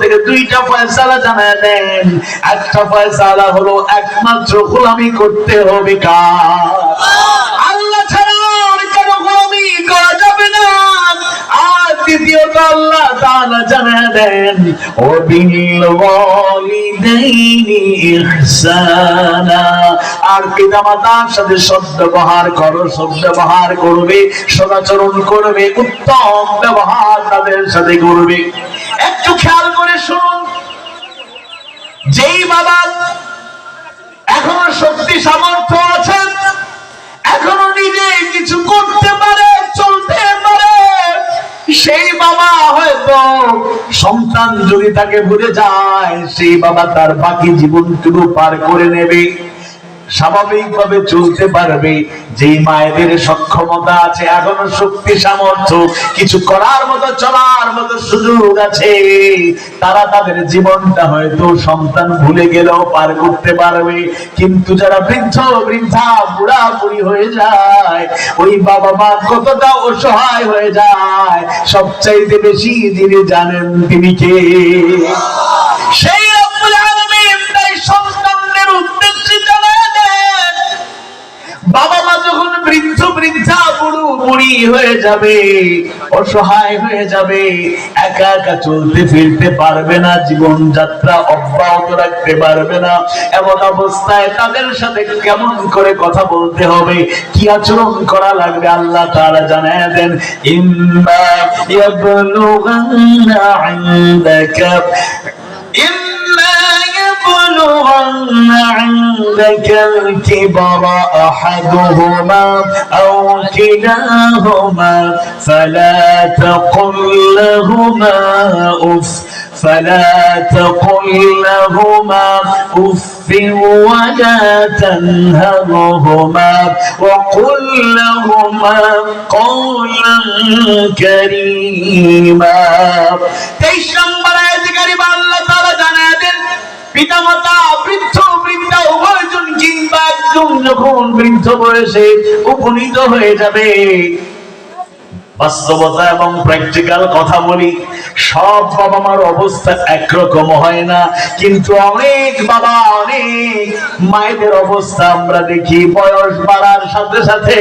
থেকে দুইটা ফয়সালা জানায় দেন। একটা ফয়সালা হলো একমাত্র গোলামি করতে হবে কার? আল্লাহ ছাড়া আর কারো গোলামি করা যাবে না। আর দ্বিতীয়ত আল্লাহ তাআলা জানায় দেন ওয়াবিল ওয়ালিদাইনি ইহসানা, আর পিতামাতার সাথে সদ্ব্যবহার করো, সদ্ব্যবহার করবে, সদাচরণ করবে, উত্তম ব্যবহার তাদের সাথে করবে। একটু খেয়াল করে শুনুন, যেই বাবা এখনো শক্তি সামর্থ্য আছে, এখনো নিজে কিছু করতে পারে, চলতে পারে, সেই বাবা হয়তো সন্তান যদি তাকে ভুলে যায়, সেই বাবা তার বাকি জীবনটুকু পার করে নেবে, স্বাভাবিকভাবে চলতে পারবে। যে মায়েদের সক্ষমতা আছে, এখনো শক্তি সামর্থ্য, কিছু করার মতো, চলার মতো সুযোগ আছে, তারা তাদের জীবনটা হয়তো সন্তান ভুলে গেলেও পার করতে পারবে। কিন্তু যারা বৃদ্ধ বৃদ্ধা বুড়া বুড়ি হয়ে যায়, ওই বাবা মা কতটা অসহায় হয়ে যায়, সবচাইতে বেশি যিনি জানেন তিনি কে? সেই রব্বুল আলামিন তাই সন্তানদের উদ্দেশ্যে জানায় দেন, বাবা মা যখন বৃদ্ধ বৃদ্ধা বুড়ো বুড়ি হয়ে যাবে, অসহায় হয়ে যাবে, একা একা চলতে ফিরতে পারবে না, জীবন যাত্রা অব্যাহত রাখতে পারবে না, এমন অবস্থায় তাদের সাথে কেমন করে কথা বলতে হবে, কি আচরণ করা লাগবে, আল্লাহ তাআলা জানায় দেন ইম্মা ইয়াবলুগান্না ইনদাকা يبلغن عندك الكبر أحدهما أو كلاهما فلا تقل لهما أف ولا تنهرهما وقل لهما قولا كريما। 23 নম্বর আয়াতে কারিমা আল্লাহ তাআলা জানায় দেন, পিতামাতা বৃদ্ধ বৃদ্ধা উভয়জন কিংবা একজন যখন বৃদ্ধ বয়সে উপনীত হয়ে যাবে, বাস্তবতা এবং প্র্যাকটিক্যাল কথা বলি, সব বাবা মার অবস্থা একরকম হয় না, কিন্তু অনেক বাবা অনেক মায়েদের অবস্থা আমরা দেখি বয়স বাড়ার সাথে সাথে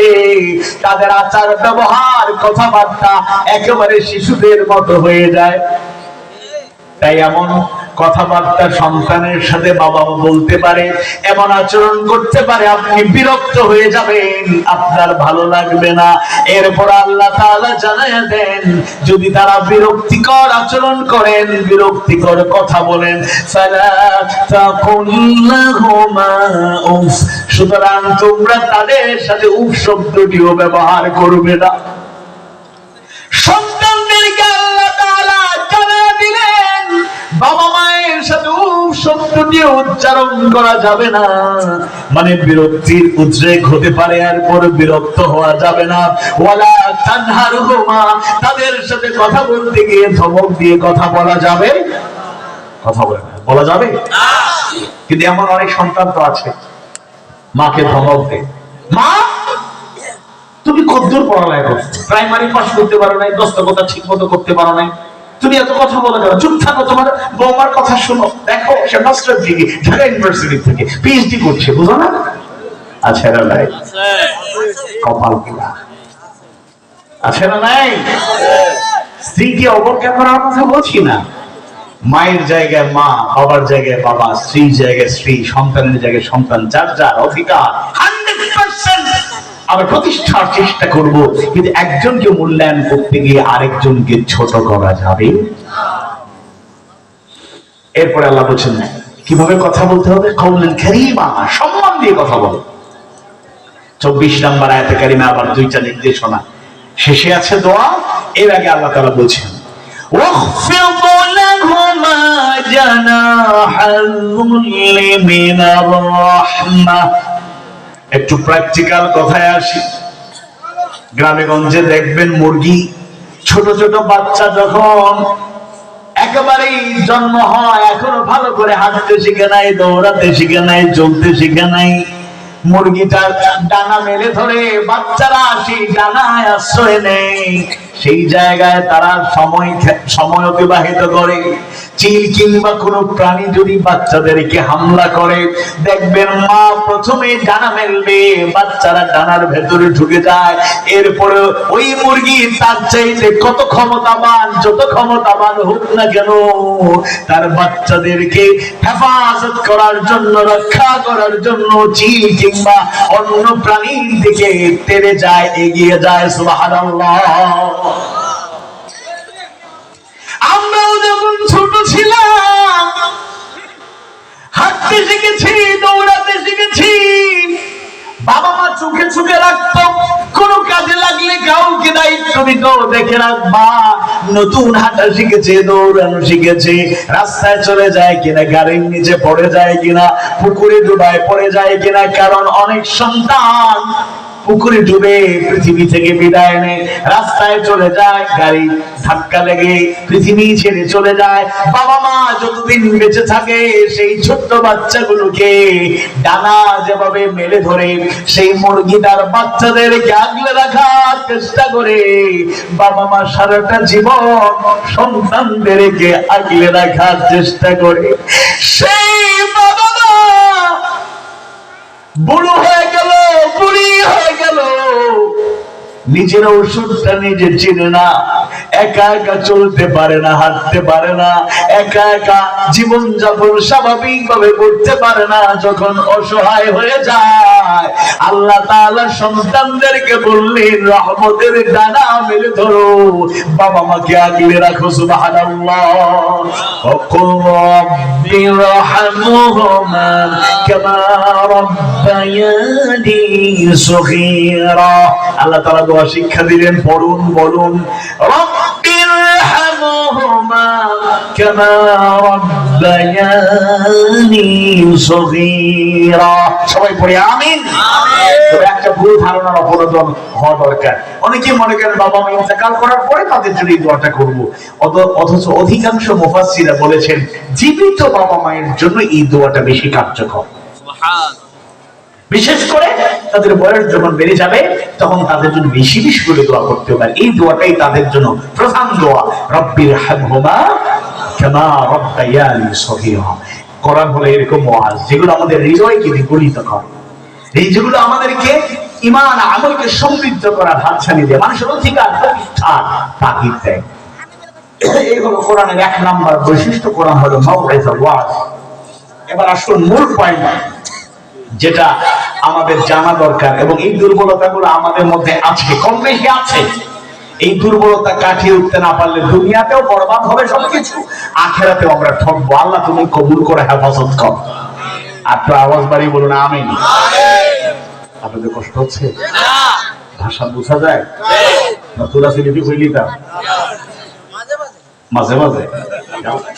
তাদের আচার ব্যবহার কথাবার্তা একেবারে শিশুদের মতো হয়ে যায়। তাই এমন কথাবার্তা সন্তানের সাথে বাবা বলতে পারে, এমন আচরণ করতে পারে, আপনি বিরক্ত হয়ে যাবেন, আপনার ভালো লাগবে না। এরপর আল্লাহ তাআলা জানায় দেন, যদি তারা বিরক্তিকর আচরণ করেন, বিরক্তিকর কথা বলেন, ফালা তাকুল লাহুমা উফ, সুতরাং তোমরা তাদের সাথে উফ শব্দটিও ব্যবহার করবে না। সন্তানদেরকে আল্লাহ তাআলা জানায় দিলেন, বাবা মায়ের সাথে উফ শব্দটি উচ্চারণ করা যাবে না, মানে বিরক্তির উদ্রেক হতে পারে, এরপর বিরক্ত হওয়া যাবে না। ওয়ালা তানহারহুমা, তাদের সাথে কথা বলতে গিয়ে ধমক দিয়ে কথা বলা যাবে? কথা বলা যাবে না। কিন্তু এমন অনেক সন্তান তো আছে, মাকে ধমক দেয়, মা তুমি কতদূর পড়ালেখা করছো, প্রাইমারি পাস করতে পারো নাই, দস্তখত ঠিক মতো করতে পারো নাই, তুমি এত কথা বলে কেন, চুপ থাকো, তোমার বৌমার কথা শোনো, দেখো সে মাস্টার ডিগ্রি ঢাকা ইউনিভার্সিটি থেকে পিএইচডি করছে, বুঝো না? আছে না নাই? কপাল পোড়া আছে না নাই? স্ত্রীকে অবজ্ঞা করার কথা বলছি না, মায়ের জায়গায় মা, বাবার জায়গায় বাবা, স্ত্রীর জায়গায় স্ত্রী, সন্তানের জায়গায় সন্তান, যার যার অধিকার 100% আমরা প্রতিষ্ঠার চেষ্টা করব, কিন্তু একজনকে মূল্যায়ন করতে গিয়ে আরেকজনকে ছোট করা যাবে। এরপরে আল্লাহ বলছেন কিভাবে কথা বলতে হবে, কওলান কারীমা, সম্মান দিয়ে কথা বলো। 24 নম্বর আয়াতে কারিমা আবার দুইটা নির্দেশনা, শেষে আছে দোয়া, এর আগে আল্লাহ তাআলা বলছেন ওয়াখফিদ লাহুমা জানাহাল যুল্লি মিনার রাহমাহ। একটু প্র্যাকটিক্যাল কথায় আসি, গ্রামে গঞ্জে দেখবেন মুরগি, ছোট ছোট বাচ্চা যখন একেবারেই জন্ম হয়, এখনো ভালো করে হাঁটতে শিখে নাই, দৌড়াতে শিখে নাই, চলতে শিখে নাই, মুরগিটার ডানা মেলে ধরে বাচ্চারা সেই ডানায় আশ্রয় নেয়, সেই জায়গায় তারা সময় অতিবাহিত করে। চিল কিংবা কোনো প্রাণী যদি বাচ্চাদেরকে হামলা করে, দেখবেন মা প্রথমে ডানা মেলবে, বাচ্চারা ডানার ভেতরে ঢুকে যায়। এরপরে ওই মুরগি তার চাইতে কত ক্ষমতাবান, যত ক্ষমতাবান হোক না কেন, তার বাচ্চাদেরকে হেফাজত করার জন্য, রক্ষা করার জন্য চিল কিংবা অন্য প্রাণীর দিকে তেড়ে যায়, এগিয়ে যায়। সুবহানাল্লাহ। আমরাও যখন ছোট ছিলাম হাঁটতে শিখেছি, দৌড়াতে শিখেছি, বাবা মা চোখে চোখে রাখতো, কোন কাজে লাগলে কাউকে দায়িত্ব দিত, দেখে রাখবা নতুন হাঁটা শিখেছে, দৌড়ানো শিখেছে, রাস্তায় চলে যায় কিনা, গাড়ির নিচে পড়ে যায় কিনা, পুকুরে ডুবায় পড়ে যায় কিনা। কারণ অনেক সন্তান পুকুরে ডুবে পৃথিবী থেকে বিদায় নেয়, রাস্তায় চলে যায়, গাড়ি ধাক্কা লেগে পৃথিবী ছেড়ে চলে যায়। বাবা মা যতদিন বেঁচে থাকে সেই ছোট্ট বাচ্চাগুলোকে ডানা যেভাবে মেলে ধরে সেই মুরগি তার বাচ্চাদেরকে আগলে রাখার চেষ্টা করে, বাবা মা সারাটা জীবন সন্তানদেরকে আগলে রাখার চেষ্টা করে। সেই বাবা মা বুড়ো হয়ে গেল, বুড়ি হয়ে গেল, নিজের ওষুধটা নিজে চিনে না, একা একা চলতে পারে না, হাঁটতে পারে না, একা একা জীবন যাপন স্বাভাবিক ভাবে করতে পারে না। যখন অসহায় হয়ে যায়, আল্লাহ তাআলা সন্তানদেরকে বললেন রহমতের ডানা মেলে ধরো, বাবা মাকে আগলে রাখো। সুবহানাল্লাহ। ওয়াকুল রাব্বিরহামহুমা কামা রাব্বায়ানি সগীরা। আল্লাহ তাআলা দোয়া শিক্ষা দিলেন, পড়ুন বলুন রাব্বিরহামহুমা কামা রাব্বায়ানি সগীরা। সবাই পড়ি আমিন। তবে একটা ভুল ধারণার অপনোদন হওয়া দরকার। অনেকে মনে করেন বাবা মা ইন্তেকাল করার পরে তাদের জন্য এই দোয়াটা করব, অথচ অধিকাংশ মুফাসসিররা বলেছেন জীবিত বাবা মায়ের জন্য এই দোয়াটা বেশি কার্যকর। বিশেষ করে তাদের বয়স যখন বেড়ে যাবে তখন তাদের জন্য বেশি বেশি করে দোয়া করতে হবে। এই দোয়াটাই তাদের জন্য প্রধান দোয়া, রব্বিরহামহুমা কামা রাব্বায়ানি সগীরা। কোরআন হলো এরকম ওয়াজ যেগুলো আমাদের হৃদয়কে বিগলিত করে, এই যেগুলো আমাদেরকে ঈমান আমলকে সমৃদ্ধ করার হাতছানি দেয়, মানুষের অধিকার প্রতিষ্ঠার তাগিদ দেয়। এই হলো কোরআনের এক নাম্বার বৈশিষ্ট্য। কোরআন হলো মাউইজাতুল ওয়াজ। এবার আসুন মূল পয়েন্ট যেটা আমাদের জানা দরকার, এবং এই দুর্বলতাগুলো আমাদের মধ্যে আছে, কম বেশি আছে। এই দুর্বলতা কাটিয়ে উঠতে না পারলে দুনিয়াতেও বরবাদ হবে সবকিছু, আখিরাতেও আমরা ঠকবো। আল্লাহ তুমি কবুল করে হেফাজত কর। আপনার আওয়াজ বাড়িয়ে বলুন আমিন। আপনাদের কষ্ট হচ্ছে? ভাষা বোঝা যায় না? তোরা সিলিপি হইলি তা মাঝে মাঝে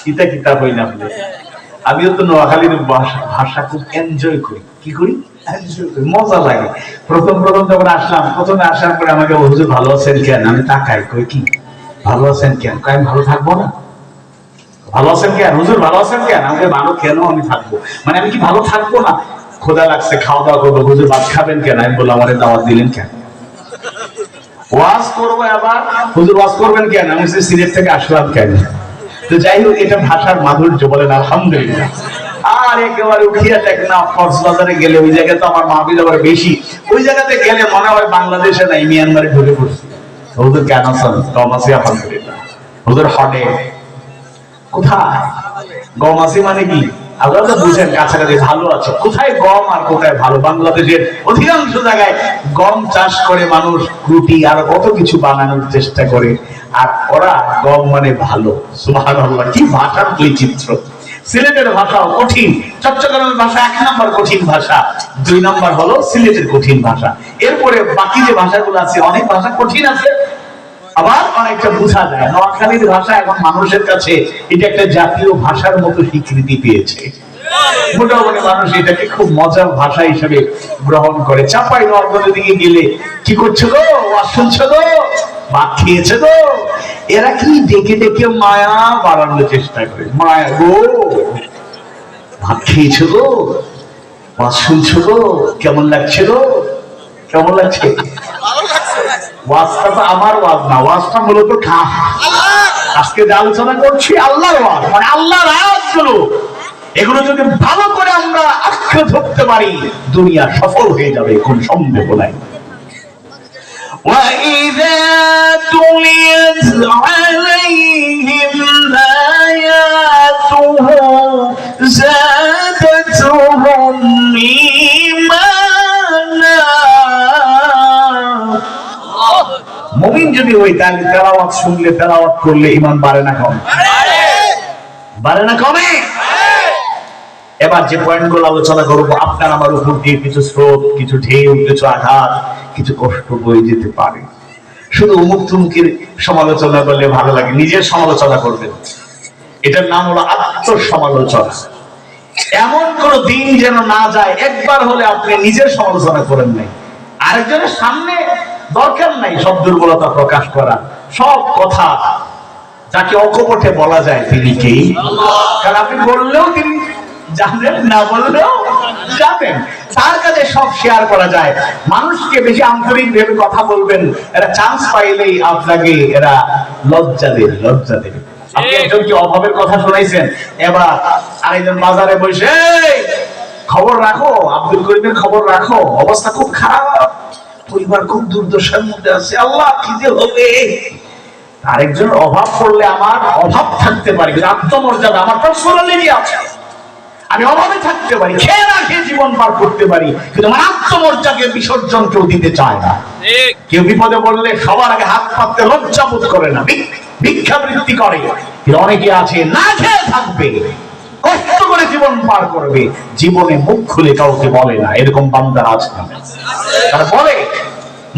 কিতা কিতা হই না আপনি। আমিও তো নোয়াখালীর ভাষা খুব এনজয় করি। কি করি? মজা লাগে। প্রথম যখন আসলাম, প্রথমে আসার পরে আমাকে হুজুর ভালো আছেন কেন? আমি তাকাই, কই কি ভালো আছেন কেন? আমি ভালো থাকবো না? ভালো আছেন কেন হুজুর? ভালো আছেন কেন? আমাকে ভালো কেন আমি থাকবো, মানে আমি কি ভালো থাকবো না? খোদা লাগছে, খাওয়া দাওয়া করবো। হুজুর ভাত খাবেন কেন? আমি বললাম আমারে দাওয়াত দিলেন কেন? ওয়াজ করবো, আবার হুজুর ওয়াজ করবেন কেন? আমি সিলেট থেকে আসলাম কেন? তো যাই হোক, এটা ভাষার মাধুর্য, বলেন আলহামদুলিল্লাহ। আর একেবারে উঠিয়া টেকনাফ কক্সবাজারে গেলে ওই জায়গায় তো আমার মাহফিল আবার বেশি, ওই জায়গাতে গেলে মনে হয় বাংলাদেশে নাই, মিয়ানমারে ঢুকে পড়ছি। হুজুর কেন আছেন? কম আছি আলহামদুলিল্লাহ। হুজুর হটে কোথায়? গম আছি মানে কি? আপনারা তো বুঝেন কাছাকাছি ভালো আছে। কোথায় গম আর কোথায় ভালো? বাংলাদেশের অধিকাংশ জায়গায় গম চাষ করে মানুষ রুটি আর কত কিছু বানানোর চেষ্টা করে, আর ওরা গম মানে ভালো। সুবহানাল্লাহ, কি ভাষার বৈচিত্র্য! সিলেটের ভাষাও কঠিন, চট্টগ্রামের ভাষা 1 নম্বর কঠিন ভাষা, 2 নম্বর হলো সিলেটের কঠিন ভাষা। এরপরে বাকি যে ভাষাগুলো আছে, অনেক ভাষা কঠিন আছে, আবার অনেকটা বোঝা যায়। নোয়াখালীর ভাষা এখন মানুষের কাছে এটা একটা জাতীয় ভাষার মতো স্বীকৃতি পেয়েছে। মোটামুটি মানুষ এটাকে খুব মজার ভাষা হিসেবে গ্রহণ করে। চাপাই নবাবগঞ্জের দিকে গেলে কি করছো গো? ওয়াজ শুনছো গো? ভাত খেয়েছে গো? এরা কি ডেকে ডেকে মায়া বাড়ানোর চেষ্টা করে। মায়া গো, ভাত খেয়েছো গো? ওয়াজ শুনছো গো? কেমন লাগছে গো? কেমন লাগছে? ওয়াজটা তো আমার ওয়াজ না, ওয়াজটা মূলত আজকে যে আলোচনা করছি আল্লাহর ওয়াজ, মানে আল্লাহর আয়াতগুলো, এগুলো যদি ভালো করে আমরা আঁকড়ে ধরতে পারি দুনিয়া সফল হয়ে যাবে, কোন সন্দেহ নাই। وَإِذَا تُلِيَتْ عَلَيْهِمْ آيَاتُهُ زَادَتْهُمْ إِيمَانًا। মুমিন যদি হই তাহলে তেলাওয়াত শুনলে, তেলাওয়াত করলে ঈমান বাড়ে না কমে? বাড়ে না কমে? এবার যে পয়েন্টগুলো আলোচনা করবো, আপনার আমার উপর দিয়ে কিছু স্রোত, কিছু ঢেউ, কিছু আঘাত, কিছু কষ্ট বয়ে যেতে পারে। শুধু অমুক তুমুকের সমালোচনা করলে ভালো লাগে, নিজের সমালোচনা করবেন। এটার নাম হলো আত্মসমালোচনা। এমন কোন দিন যেন না যায় একবার হলে আপনি নিজের সমালোচনা করেন নাই। আরেকজনের সামনে দরকার নাই সব দুর্বলতা প্রকাশ করা, সব কথা যাকে অকপটে বলা যায় তিনি কে? কারণ আপনি বললেও তিনি জানেন, না বললেও জানেন, তার কাছে সব শেয়ার করা যায়। মানুষকে বেশি আন্তরিক ভেবে কথা বলবেন, এরা চান্স পাইলেই আপনাকে এরা লজ্জা দেবে, লজ্জা দেবে। আপনি একজনকে অভাবের কথা শোনাইছেন, এবার আরেকজন বাজারে বসে খবর রাখো, আব্দুল করিমের খবর রাখো, অবস্থা খুব খারাপ, পরিবার খুব দুর্দশার মধ্যে আছে, আল্লাহ কি যে হবে। আরেকজন অভাব পড়লে আমার অভাব থাকতে পারে, কিন্তু আত্মমর্যাদা আমার পার্সোনালি আছে, আমি অভাবে থাকতে পারি, খেয়ে না খেয়ে জীবন পার করতে পারি, কিন্তু আমার আত্মমর্যাদাকে বিসর্জন কেউ দিতে চায় না। কেউ বিপদে বললে সবার আগে হাত পাততে লজ্জা বোধ করে না, ভিক্ষাবৃত্তি করে। অনেকে আছে না খেয়ে থাকবে, কষ্ট করে জীবন পার করবে, জীবনে মুখ খুলে কাউকে বলে না। এরকম বান্দার আছে না? তারা বলে,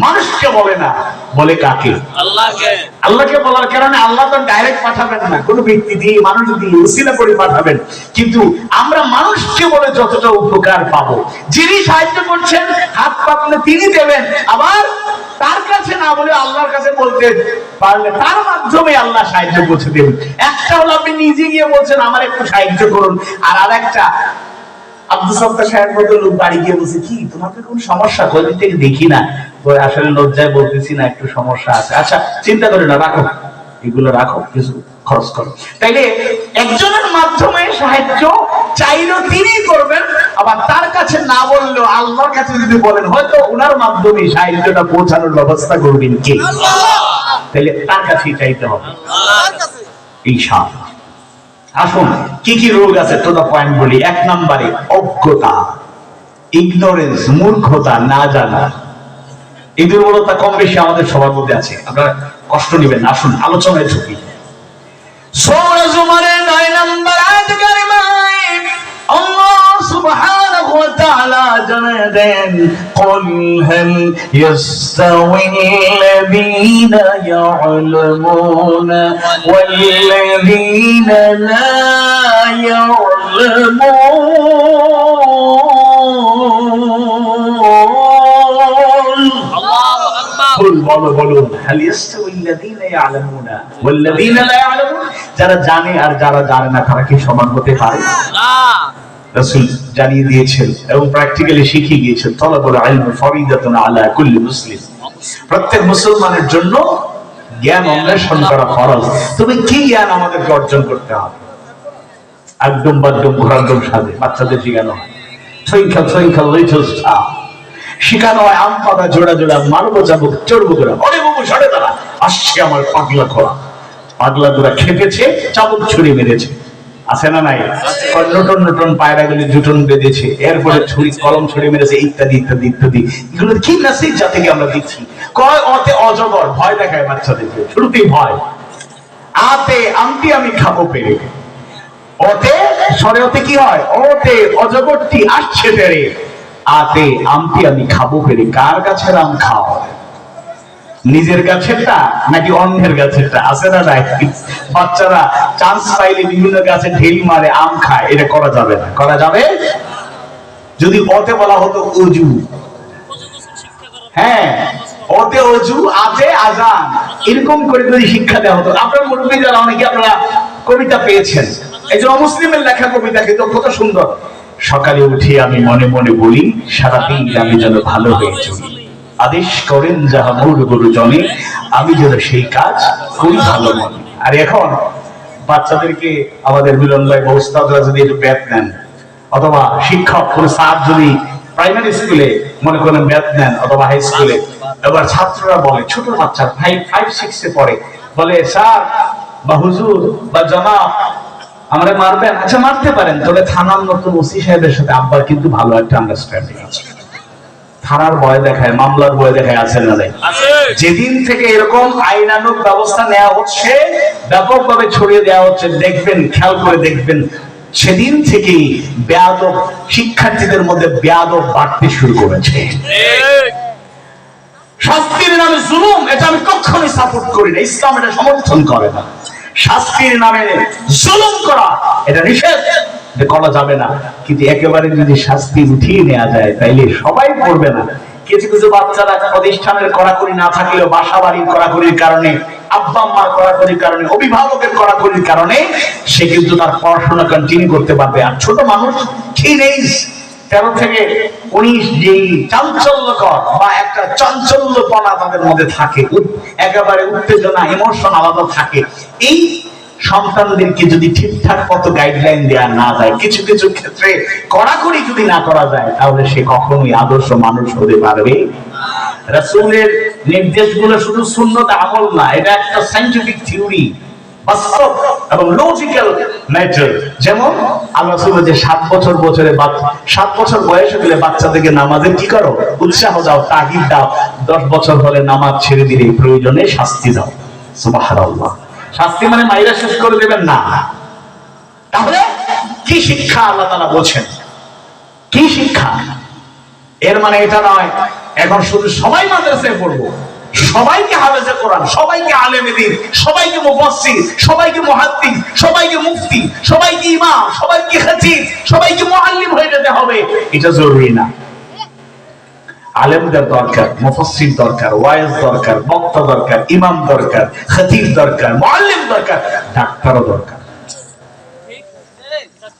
মানুষকে বলে না, বলে কাকে? আল্লাহকে। আল্লাহকে বলার কারণে আল্লাহ তো ডাইরেক্ট পাঠাবেন না, কোন ব্যক্তি দিয়ে, মানুষ দিয়ে উসিলা করে পাঠাবেন। কিন্তু আমরা মানুষকে বলে যতটা উপকার পাবো, যিনি সাহায্য করছেন হাত পাতলে তিনি দেবেন, আবার তার কাছে না বলে আল্লাহর কাছে বলতে পারলে তার মাধ্যমে আল্লাহ সাহায্য করতে দেবেন। একটা হলো আপনি নিজে গিয়ে বলছেন আমার একটু সাহায্য করুন, আর আরেকটা আব্দুল সত্তার সাহেব মতো লোক বাড়ি গিয়ে বলছে কি তোমাকে কোন সমস্যা, কয়দিন থেকে দেখি না, আসলে লজ্জায় বলতেছি না, একটু সমস্যা আছে। আচ্ছা চিন্তা করে না, রাখো, এগুলো রাখো, কিছু খরচ করো। তাইলে একজনের মাধ্যমে সাহায্য চাইলেও তিনি করবেন, আবার তার কাছে না বললেও আল্লাহর কাছে যদি বলেন, হয়তো ওনার মাধ্যমে সাহায্যটা পৌঁছানোর ব্যবস্থা করবেন কে? তাইলে তার কাছেই চাইতে হবে। ইনশাআল্লাহ। আসুন কি কি রোগ আছে তোটা পয়েন্ট বলি। এক নম্বরে অজ্ঞতা, ইগনোরেন্স, মূর্খতা, না জানা। এই দুর্বলতা কম বেশি আমাদের সবার মধ্যে আছে, আপনারা কষ্ট নেবেন। আসুন আলোচনায় ঢুকি। সূরা জুমারের 9 নম্বর আয়াত কারিমায় আল্লাহ সুবহানাহু ওয়া তাআলা জানায় দেন, কুল হাল ইয়াস্তাউিল্লাযীনা ইয়া'লামুনা ওয়াল্লাযীনা লা ইয়া'লামুন। আল্লাহু আকবার। বলুন হাল ইয়াস্তাউিল্লাযীনা ইয়া'লামুনা ওয়াল্লাযীনা লা ইয়া'লামুন, যারা জানে আর যারা জানে না তারা কি সমান হতে পারে? না। রাসূল জানিয়ে দিয়েছেন এবং প্র্যাকটিক্যালি শিখিয়ে গিয়েছেন, তলাবুল ইলম ফরিদাতুন আলা কুল্লি মুসলিম, প্রত্যেক মুসলমানের জন্য জ্ঞান অন্বেষণ করা ফরজ। তবে কি জ্ঞান আমাদেরকে অর্জন করতে হবে? একদম বাদ্যম ঘোরাদম সাজে বাচ্চাদের শেখানো হয়, থইঙ্কল থইঙ্কল লিটল স্টার শেখানো হয়, আম পাতা জোড়া জোড়া মারবো যাবো চড়বো করে, অরে বাবু সরে দাঁড়া, আসছে আমার পাগলা খোলা, পাগলা দুরা খেপেছে, চাবুক ছুরি মেরেছে, আছে না নাই? নতুন নতুন পায়রা গুলি জুটন বেঁধেছে, এরপরে ছুরি কলম ছুরি মেরেছে, ইত্যাদি ইত্যাদি ইত্যাদি। এগুলো কি মেসেজ জাতিকে আমরা দিচ্ছি? কয় অতে অজগর, ভয় দেখায় বাচ্চাদেরকে, শুরুতেই ভয়। আতে আমটি আমি খাবো পেরে, ওতে সরে ওতে কি হয়? ওতে অজগরটি আসছে তেরে, আতে আমটি আমি খাবো পেরে। কার গাছের আম খাওয়া? নিজের গাছেরটা নাকি অন্যের গাছেরটা? আছে না নাই? বাচ্চারা চান্স পাইলে বিভিন্ন গাছে ঢেল মারে, আম খায়, এটা করা যাবে না। করা যাবে যদি ওতে বলা হতো অজু, হ্যাঁ ওতে অজু, আতে আজান, এরকম করে যদি শিক্ষা দেওয়া হতো। আপনার মুরব্বী যারা অনেকে আপনারা কবিতা পেয়েছেন, একজন অমুসলিমের লেখা কবিতা, কিন্তু কত সুন্দর। সকালে উঠে আমি মনে মনে বলি, সারাদিন আমি যেন ভালো হয়ে চলি, আদেশ করেন যাহা মোর গুরুজনে, আমি যেন সেই কাজ করি ভালো মনে। আর এখন বাচ্চাদেরকে আমাদের মিলন ভাই ওস্তাদরা যদি একটু ব্যাট নেন, অথবা শিক্ষক কোন স্যার যদি প্রাইমারি স্কুলে মনে করেন ব্যাট নেন অথবা হাই স্কুলে, এবার ছাত্ররা বলে, ছোট বাচ্চা 5-6 পড়ে, বলে স্যার বা হুজুর বা জনাব আমরা মারবেন। আচ্ছা মারতে পারেন, তবে থানার নতুন ওসি সাহেবের সাথে আব্বার কিন্তু ভালো একটা আন্ডারস্ট্যান্ডিং আছে। থানার ভয় দেখায়, মামলার ভয় দেখায়, আছে না নাই? যেদিন থেকে এরকম আইনানুগ ব্যবস্থা নেওয়া হচ্ছে, ব্যাপকভাবে ছড়িয়ে দেওয়া হচ্ছে, দেখবেন, খেয়াল করে দেখবেন, সেদিন থেকেই বেয়াদব শিক্ষার্থীদের মধ্যে বেয়াদব বাড়তে শুরু করেছে। শাস্তির নামে জুলুম, এটা আমি কখনোই সাপোর্ট করি না, ইসলাম এটা সমর্থন করে না। শাস্তির নামে জুলুম করা এটা নিষেধ, এটা করা যাবে না। কিন্তু একেবারে যদি শাস্তি উঠিয়ে নেওয়া যায় তাইলে সবাই পড়বে না। কিছু কিছু বাচ্চারা প্রতিষ্ঠানের কড়াকড়ি না থাকলেও বাসা বাড়ির কড়াকড়ির কারণে, আব্বা আম্মার কড়াকড়ির কারণে, অভিভাবকের কড়াকড়ির কারণে সে কিন্তু তার পড়াশোনা কন্টিনিউ করতে পারবে। আর ছোট মানুষ টিনেজ 13 থেকে 19 যেই চাঞ্চল্যকর বা একটা চঞ্চল্যপনা তাদের মধ্যে থাকে, একেবারে উত্তেজনা, ইমোশন আলাদা থাকে। এই সন্তানদেরকে যদি ঠিকঠাক মতো গাইডলাইন দেওয়া না যায়, কিছু কিছু ক্ষেত্রে কড়াকড়ি যদি না করা যায়, তাহলে সে কখনোই আদর্শ মানুষ হতে পারবে। রাসূলের নির্দেশগুলো শুধু সুন্নত আমল না, এটা একটা সায়েন্টিফিক থিওরি, বাস্তব এবং লজিক্যাল ম্যাটার। যেমন আল্লাহ রাসূল যে 7 বছর বয়সে গেলে বাচ্চাদেরকে নামাজে কি করো, উৎসাহ দাও, তাগিদ দাও। 10 বছর হলে নামাজ ছেড়ে দিলে প্রয়োজনে শাস্তি দাও। সুবহানাল্লাহ। শাস্তি মানে মাইরা শেষ করে দেবেন না। তাহলে কি শিক্ষা আল্লাহ তাআলা বলছেন, কি শিক্ষা? এর মানে এটা নয় এখন শুধু সবাই মাদ্রাসায় পড়বো, সবাইকে হাফেজে কোরআন, সবাইকে আলেমে দ্বীন, সবাইকে মুফাসসির, সবাইকে মুহাদ্দিস, সবাইকে মুফতি, সবাইকে ইমাম, সবাইকে খতিব, সবাইকে মুআল্লিম হয়ে যেতে হবে, এটা জরুরি না। আলেমদের দরকার, মুফাসসির দরকার, ওয়াইজ দরকার, বক্তা দরকার, ইমাম দরকার, খতিব দরকার, মুআল্লিম দরকার, ডাক্তারও দরকার,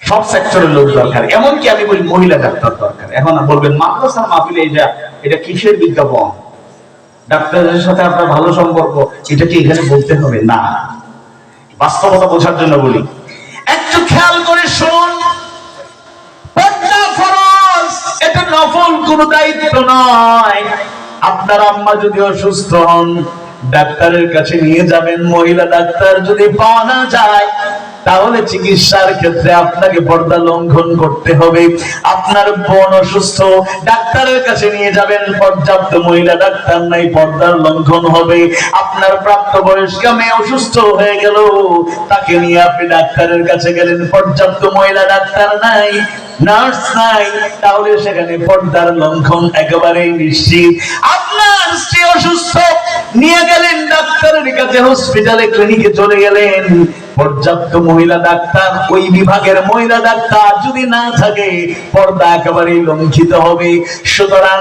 সব সেক্টরের লোক দরকার। এমনকি আমি বলি মহিলা ডাক্তার দরকার। এখন বলবেন মাদ্রাসার মাহফিলে এটা কিসের বিজ্ঞাপন, ডাক্তারের সাথে আপনার ভালো সম্পর্ক, এটা কি এখানে বলতে হবে? না, বাস্তবতা বোঝার জন্য বলি। একটু খেয়াল করে শুনুন, পর্দা ফরজ, এটা নফল কোনো দায়িত্ব নয়। আপনার আম্মা যদি অসুস্থ হন, ডাক্তারের কাছে নিয়ে যাবেন। মহিলা ডাক্তার যদি পাওয়া না যায়, তাহলে চিকিৎসার ক্ষেত্রে আপনাকে পর্দা লঙ্ঘন করতে হবে। আপনার বোন অসুস্থ, ডাক্তারের কাছে নিয়ে যাবেন, পর্যাপ্ত মহিলা ডাক্তার নাই, পর্দার লঙ্ঘন হবে। আপনার প্রাপ্তবয়স্ক মেয়ে অসুস্থ হয়ে গেল, তাকে নিয়ে আপনি ডাক্তারের কাছে গেলেন, পর্যাপ্ত মহিলা ডাক্তার নাই, নার্স নাই, তাহলে সেখানে পর্দার লঙ্ঘন একেবারেই নিশ্চিত। আপনার স্ত্রী অসুস্থ, নিয়ে গেলেন ডাক্তারের কাছে, হসপিটালে, ক্লিনিকে চলে গেলেন, পর্যাপ্ত মহিলা ডাক্তার, ওই বিভাগের মহিলা ডাক্তার যদি না থাকে, পর্দা একেবারেই লঙ্ঘিত হবে। সুতরাং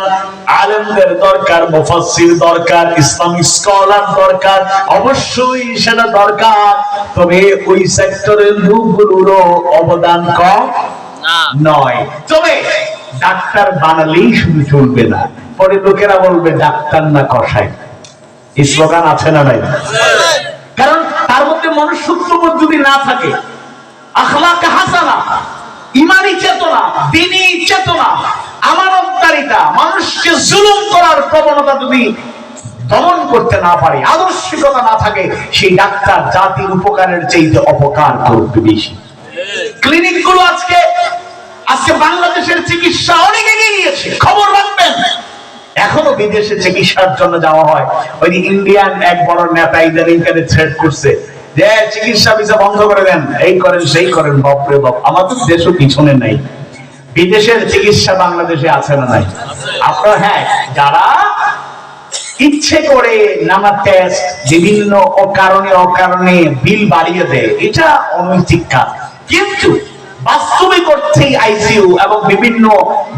আলেমদের দরকার, মুফাসসির দরকার, ইসলামিক স্কলার দরকার, অবশ্যই সেটা দরকার। তবে ওই সেক্টরের লোকগুলোরও অবদান কম নয়। তবে ডাক্তার বানালেই শুধু চলবে না, পরে লোকেরা বলবে ডাক্তার না কসাই। এই স্লোগান আছে না নাই? কারণ তার মধ্যে মনুষ্যত্ববোধ যদি না থাকে, আখলাক হাসানা, ইমানি চেতনা, দ্বীনি চেতনা, আমানতদারিতা, মানুষকে জুলুম করার প্রবণতা যদি দমন করতে না পারে, আদর্শিকতা না থাকে, সেই ডাক্তার জাতির উপকারের চাইতে অপকার করবে বেশি। ক্লিনিক গুলো আজকে বাংলাদেশের চিকিৎসা অনেক এগিয়ে গিয়েছে, খবর রাখবেন। এখনো বিদেশে চিকিৎসার জন্য যাওয়া হয়। ওই ইন্ডিয়ান এক বড় নেতা ইদানিংকালে থ্রেট করছে যে চিকিৎসা ভিসা বন্ধ করে দেন, এই করেন সেই করেন। বাপরে বাপ, আমাদের দেশও পিছনে নাই। বিদেশের চিকিৎসা বাংলাদেশে আছে না নাই? আপনার হ্যাঁ, যারা ইচ্ছে করে নানা টেস্ট বিভিন্ন অকারণে বিল বাড়িয়ে দেয়, এটা অনৈতিক কাজ। কিন্তু বাস্তবিক অর্থেই আইসিইউ এবং বিভিন্ন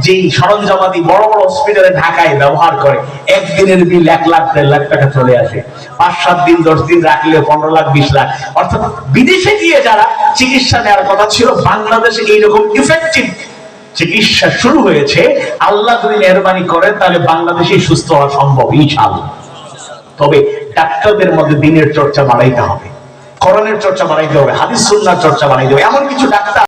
যে সরঞ্জামাদি বড় বড় হসপিটালে ঢাকায় ব্যবহার করে, একদিনের বিল 1 লাখ 1.5 লাখ টাকা চলে আসে। 5-7 দিন 10 দিন রাখলে 15 লাখ 20 লাখ। অর্থাৎ বিদেশে গিয়ে যারা চিকিৎসা নেওয়ার কথা ছিল, বাংলাদেশে এইরকম ইফেক্টিভ চিকিৎসা শুরু হয়েছে। আল্লাহ যদি মেহরবানি করে তাহলে বাংলাদেশে সুস্থ হওয়া সম্ভব ইনশাআল্লাহ। তবে ডাক্তারদের মধ্যে দিনের চর্চা বাড়াইতে হবে। কোরআনের চর্চা বানাইতে হবে, হাদিস সুন্নাহর চর্চা বানাইতে হবে। এমন কিছু ডাক্তার